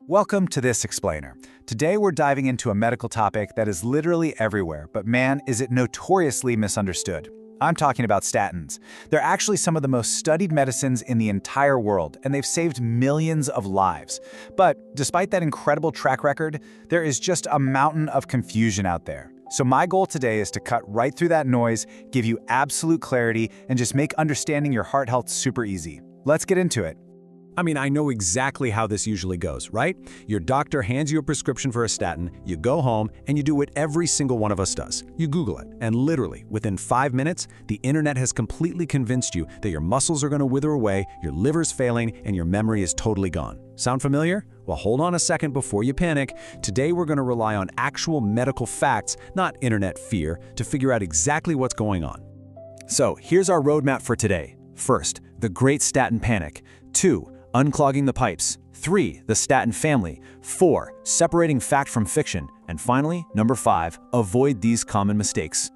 Welcome to This Explainer. Today we're diving into a medical topic that is literally everywhere, but man, is it notoriously misunderstood. I'm talking about statins. They're actually some of the most studied medicines in the entire world, and they've saved millions of lives. But despite that incredible track record, there is just a mountain of confusion out there. So my goal today is to cut right through that noise, give you absolute clarity, and just make understanding your heart health super easy. Let's get into it. I know exactly how this usually goes, right? Your doctor hands you a prescription for a statin, you go home, and you do what every single one of us does. You Google it, and literally, within 5 minutes, the internet has completely convinced you that your muscles are going to wither away, your liver's failing, and your memory is totally gone. Sound familiar? Well, hold on a second before you panic. Today, we're going to rely on actual medical facts, not internet fear, to figure out exactly what's going on. So, here's our roadmap for today. First, the Great Statin Panic. 2. Unclogging the pipes. 3. The Statin Family. 4. Separating fact from fiction. And finally, number 5. Avoid these common mistakes.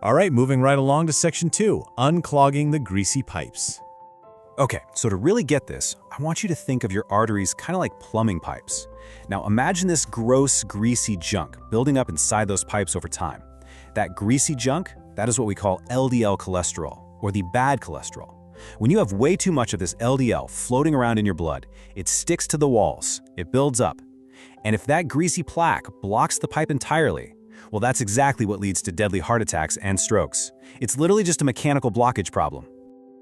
All right, moving right along to section 2, unclogging the greasy pipes. Okay, so to really get this, I want you to think of your arteries kind of like plumbing pipes. Now imagine this gross, greasy junk building up inside those pipes over time. That greasy junk, that is what we call LDL cholesterol, or the bad cholesterol. When you have way too much of this LDL floating around in your blood, it sticks to the walls, it builds up. And if that greasy plaque blocks the pipe entirely, well, that's exactly what leads to deadly heart attacks and strokes. It's literally just a mechanical blockage problem.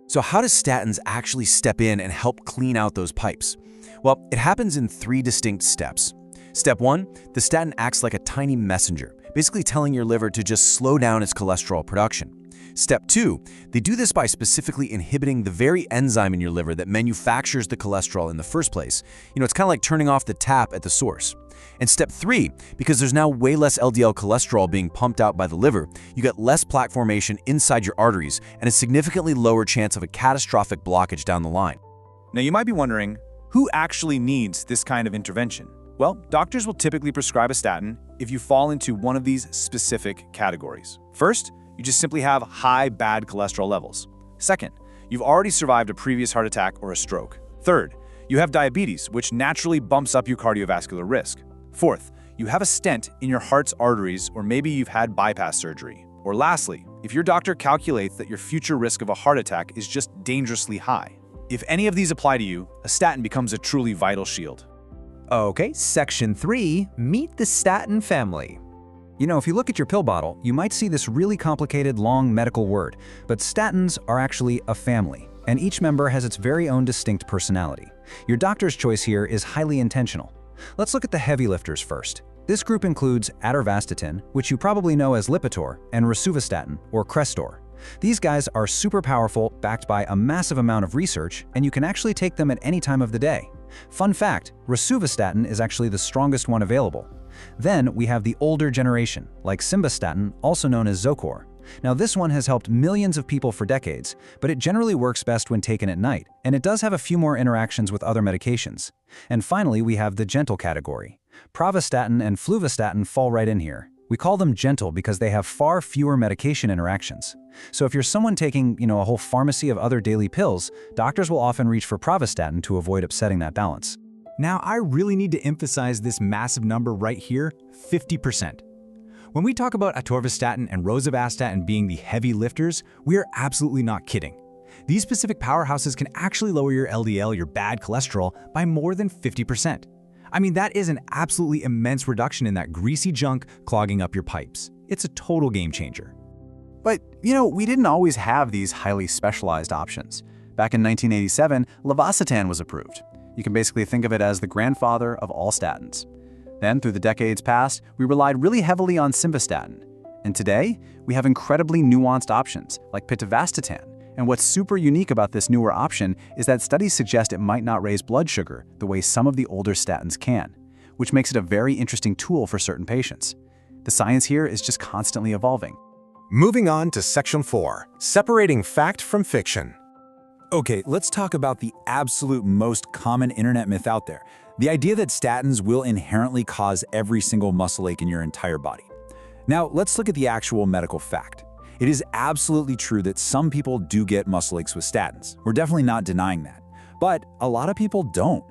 So how does statins actually step in and help clean out those pipes? Well, it happens in 3 distinct steps. Step 1, the statin acts like a tiny messenger, basically telling your liver to just slow down its cholesterol production. Step 2, they do this by specifically inhibiting the very enzyme in your liver that manufactures the cholesterol in the first place. It's kind of like turning off the tap at the source. And step 3, because there's now way less LDL cholesterol being pumped out by the liver, you get less plaque formation inside your arteries and a significantly lower chance of a catastrophic blockage down the line. Now you might be wondering, who actually needs this kind of intervention? Well, doctors will typically prescribe a statin if you fall into one of these specific categories. First, you just simply have high bad cholesterol levels. Second, you've already survived a previous heart attack or a stroke. Third, you have diabetes, which naturally bumps up your cardiovascular risk. Fourth, you have a stent in your heart's arteries, or maybe you've had bypass surgery. Or lastly, if your doctor calculates that your future risk of a heart attack is just dangerously high. If any of these apply to you, a statin becomes a truly vital shield. Okay, section 3, meet the statin family. If you look at your pill bottle, you might see this really complicated, long medical word, but statins are actually a family, and each member has its very own distinct personality. Your doctor's choice here is highly intentional. Let's look at the heavy lifters first. This group includes atorvastatin, which you probably know as Lipitor, and rosuvastatin, or Crestor. These guys are super powerful, backed by a massive amount of research, and you can actually take them at any time of the day. Fun fact, rosuvastatin is actually the strongest one available. Then we have the older generation, like simvastatin, also known as Zocor. Now this one has helped millions of people for decades, but it generally works best when taken at night, and it does have a few more interactions with other medications. And finally, we have the gentle category. Pravastatin and fluvastatin fall right in here. We call them gentle because they have far fewer medication interactions. So if you're someone taking, a whole pharmacy of other daily pills, doctors will often reach for pravastatin to avoid upsetting that balance. Now, I really need to emphasize this massive number right here, 50%. When we talk about atorvastatin and rosuvastatin being the heavy lifters, we are absolutely not kidding. These specific powerhouses can actually lower your LDL, your bad cholesterol, by more than 50%. That is an absolutely immense reduction in that greasy junk clogging up your pipes. It's a total game changer. But, we didn't always have these highly specialized options. Back in 1987, levastatin was approved. You can basically think of it as the grandfather of all statins. Then, through the decades past, we relied really heavily on simvastatin. And today, we have incredibly nuanced options, like pitavastatin. And what's super unique about this newer option is that studies suggest it might not raise blood sugar the way some of the older statins can, which makes it a very interesting tool for certain patients. The science here is just constantly evolving. Moving on to section 4, separating fact from fiction. Okay, let's talk about the absolute most common internet myth out there. The idea that statins will inherently cause every single muscle ache in your entire body. Now, let's look at the actual medical fact. It is absolutely true that some people do get muscle aches with statins. We're definitely not denying that. But a lot of people don't.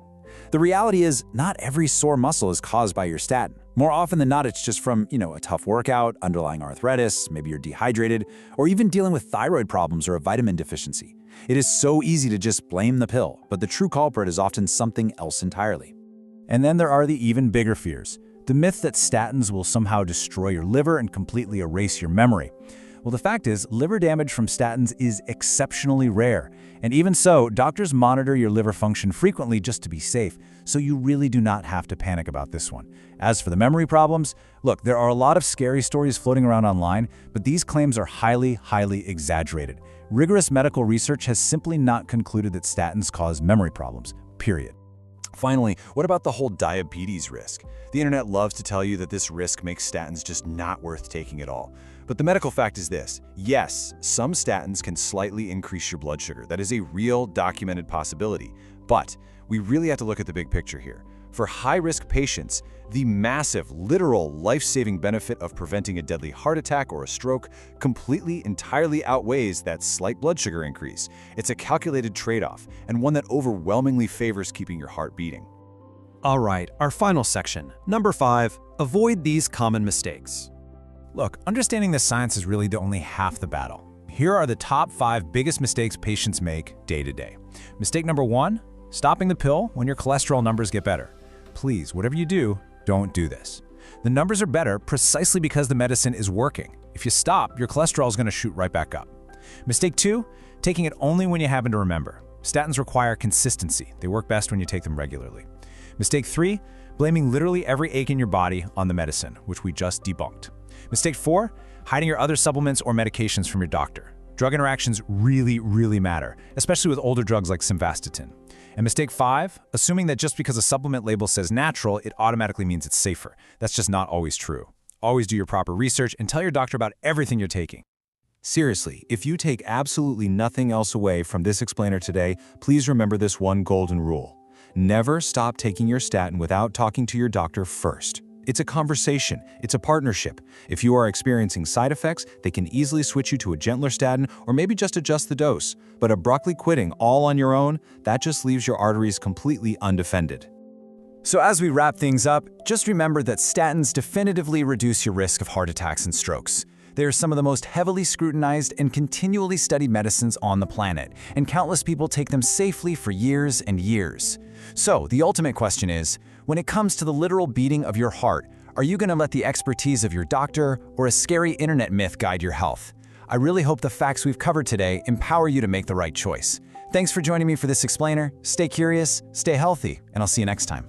The reality is, not every sore muscle is caused by your statin. More often than not, it's just from, a tough workout, underlying arthritis, maybe you're dehydrated, or even dealing with thyroid problems or a vitamin deficiency. It is so easy to just blame the pill, but the true culprit is often something else entirely. And then there are the even bigger fears. The myth that statins will somehow destroy your liver and completely erase your memory. Well, the fact is, liver damage from statins is exceptionally rare. And even so, doctors monitor your liver function frequently just to be safe, so you really do not have to panic about this one. As for the memory problems, look, there are a lot of scary stories floating around online, but these claims are highly exaggerated. Rigorous medical research has simply not concluded that statins cause memory problems, period. Finally, what about the whole diabetes risk? The internet loves to tell you that this risk makes statins just not worth taking at all. But the medical fact is this: yes, some statins can slightly increase your blood sugar. That is a real documented possibility. But we really have to look at the big picture here. For high-risk patients, the massive, literal, life-saving benefit of preventing a deadly heart attack or a stroke entirely outweighs that slight blood sugar increase. It's a calculated trade-off, and one that overwhelmingly favors keeping your heart beating. All right, our final section. Number 5, avoid these common mistakes. Look, understanding the science is really only half the battle. Here are the top 5 biggest mistakes patients make day to day. Mistake number 1, stopping the pill when your cholesterol numbers get better. Please, whatever you do, don't do this. The numbers are better precisely because the medicine is working. If you stop, your cholesterol is going to shoot right back up. Mistake 2, taking it only when you happen to remember. Statins require consistency. They work best when you take them regularly. Mistake 3, blaming literally every ache in your body on the medicine, which we just debunked. Mistake 4, hiding your other supplements or medications from your doctor. Drug interactions really matter, especially with older drugs like simvastatin. And mistake 5, assuming that just because a supplement label says natural, it automatically means it's safer. That's just not always true. Always do your proper research and tell your doctor about everything you're taking. Seriously, if you take absolutely nothing else away from this explainer today, please remember this one golden rule. Never stop taking your statin without talking to your doctor first. It's a conversation. It's a partnership. If you are experiencing side effects, they can easily switch you to a gentler statin or maybe just adjust the dose. But abruptly quitting all on your own, that just leaves your arteries completely undefended. So as we wrap things up, just remember that statins definitively reduce your risk of heart attacks and strokes. They are some of the most heavily scrutinized and continually studied medicines on the planet, and countless people take them safely for years and years. So the ultimate question is, when it comes to the literal beating of your heart, are you going to let the expertise of your doctor or a scary internet myth guide your health? I really hope the facts we've covered today empower you to make the right choice. Thanks for joining me for this explainer. Stay curious, stay healthy, and I'll see you next time.